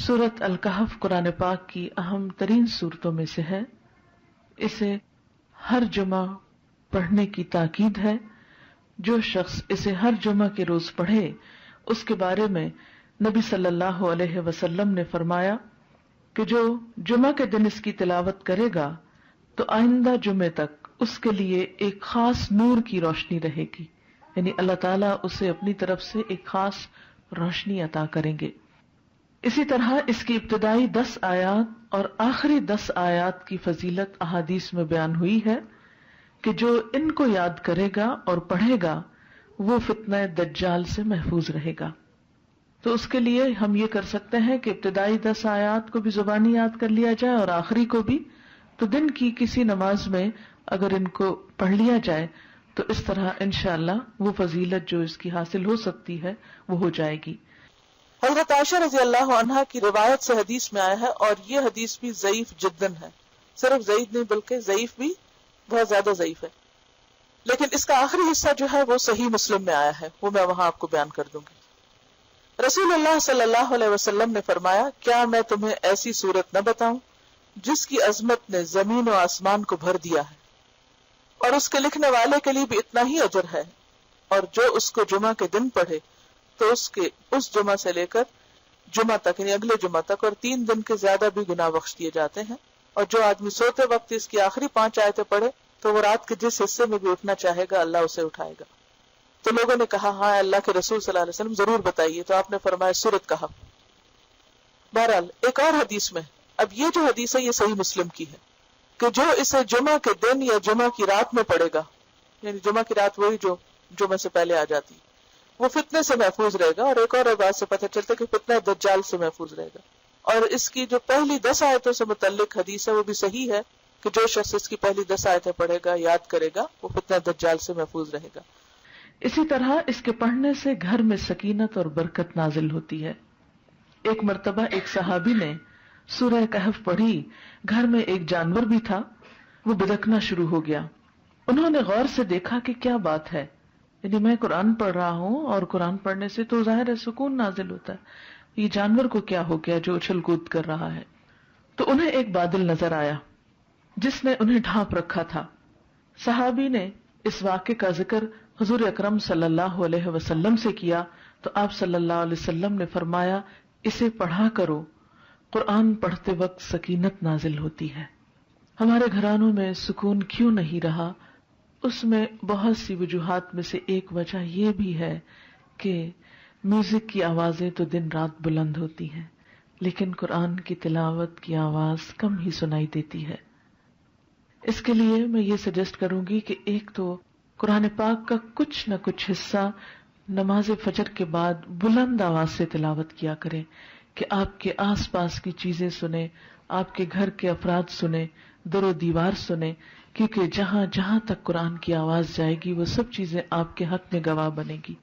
سورۃ الکہف قرآن پاک کی اہم ترین صورتوں میں سے ہے. اسے ہر جمعہ پڑھنے کی تاکید ہے. جو شخص اسے ہر جمعہ کے روز پڑھے اس کے بارے میں نبی صلی اللہ علیہ وسلم نے فرمایا کہ جو جمعہ کے دن اس کی تلاوت کرے گا تو آئندہ جمعے تک اس کے لیے ایک خاص نور کی روشنی رہے گی، یعنی اللہ تعالیٰ اسے اپنی طرف سے ایک خاص روشنی عطا کریں گے. اسی طرح اس کی ابتدائی 10 آیات اور آخری 10 آیات کی فضیلت احادیث میں بیان ہوئی ہے کہ جو ان کو یاد کرے گا اور پڑھے گا وہ فتنہ دجال سے محفوظ رہے گا. تو اس کے لیے ہم یہ کر سکتے ہیں کہ ابتدائی 10 آیات کو بھی زبانی یاد کر لیا جائے اور آخری کو بھی. تو دن کی کسی نماز میں اگر ان کو پڑھ لیا جائے تو اس طرح انشاءاللہ وہ فضیلت جو اس کی حاصل ہو سکتی ہے وہ ہو جائے گی. حضرت عائشہ رضی اللہ عنہا کی روایت سے حدیث میں آیا ہے، اور یہ حدیث بھی ضعیف جداً ہے، صرف ضعیف نہیں بلکہ ضعیف بھی بہت زیادہ ضعیف ہے، لیکن اس کا آخری حصہ جو ہے وہ صحیح مسلم میں آیا ہے، وہ میں وہاں آپ کو بیان کر دوں گی. رسول اللہ صلی اللہ علیہ وسلم نے فرمایا، کیا میں تمہیں ایسی صورت نہ بتاؤں جس کی عظمت نے زمین و آسمان کو بھر دیا ہے، اور اس کے لکھنے والے کے لیے بھی اتنا ہی اجر ہے، اور جو اس کو جمعہ کے دن پڑھے تو اس جمعہ سے لے کر جمعہ تک یعنی اگلے جمعہ تک اور 3 دن کے زیادہ بھی گناہ بخش دیے جاتے ہیں. اور جو آدمی سوتے وقت اس کی آخری 5 آیتیں پڑھے تو وہ رات کے جس حصے میں بھی اٹھنا چاہے گا اللہ اسے اٹھائے گا. تو لوگوں نے کہا ہاں اللہ کے رسول صلی اللہ علیہ وسلم ضرور بتائیے، تو آپ نے فرمایا سورۃ کہف. بہرحال ایک اور حدیث میں، اب یہ جو حدیث ہے یہ صحیح مسلم کی ہے، کہ جو اسے جمعہ کے دن یا جمعہ کی رات میں پڑھے گا، یعنی جمعہ کی رات وہی جو جمعہ سے پہلے آ جاتی، وہ فتنے سے محفوظ رہے گا. اور ایک اور بات سے پتہ چلتا ہے کہ فتنہ دجال سے محفوظ رہے گا. اور اس کی جو پہلی 10 آیتوں سے متعلق حدیث ہے وہ بھی صحیح ہے کہ جو شخص اس کی پہلی 10 آیتیں پڑھے گا، یاد کرے گا، وہ فتنہ دجال سے محفوظ رہے گا. اسی طرح اس کے پڑھنے سے گھر میں سکینت اور برکت نازل ہوتی ہے. ایک مرتبہ ایک صحابی نے سورہ کہف پڑھی، گھر میں ایک جانور بھی تھا، وہ بدکنا شروع ہو گیا. انہوں نے غور سے دیکھا کہ کیا بات ہے، یعنی میں قرآن پڑھ رہا ہوں اور قرآن پڑھنے سے تو ظاہر ہے سکون نازل ہوتا ہے، یہ جانور کو کیا ہو گیا جو اچھل کود کر رہا ہے. تو انہیں ایک بادل نظر آیا جس نے انہیں ڈھانپ رکھا تھا. صحابی نے اس واقعے کا ذکر حضور اکرم صلی اللہ علیہ وسلم سے کیا تو آپ صلی اللہ علیہ وسلم نے فرمایا، اسے پڑھا کرو، قرآن پڑھتے وقت سکینت نازل ہوتی ہے. ہمارے گھرانوں میں سکون کیوں نہیں رہا؟ اس میں بہت سی وجوہات میں سے ایک وجہ یہ بھی ہے کہ میوزک کی آوازیں تو دن رات بلند ہوتی ہیں لیکن قرآن کی تلاوت کی آواز کم ہی سنائی دیتی ہے. اس کے لیے میں یہ سجیسٹ کروں گی کہ ایک تو قرآن پاک کا کچھ نہ کچھ حصہ نماز فجر کے بعد بلند آواز سے تلاوت کیا کریں کہ آپ کے آس پاس کی چیزیں سنیں، آپ کے گھر کے افراد سنیں، در و دیوار سنیں، کیونکہ جہاں جہاں تک قرآن کی آواز جائے گی وہ سب چیزیں آپ کے حق میں گواہ بنے گی.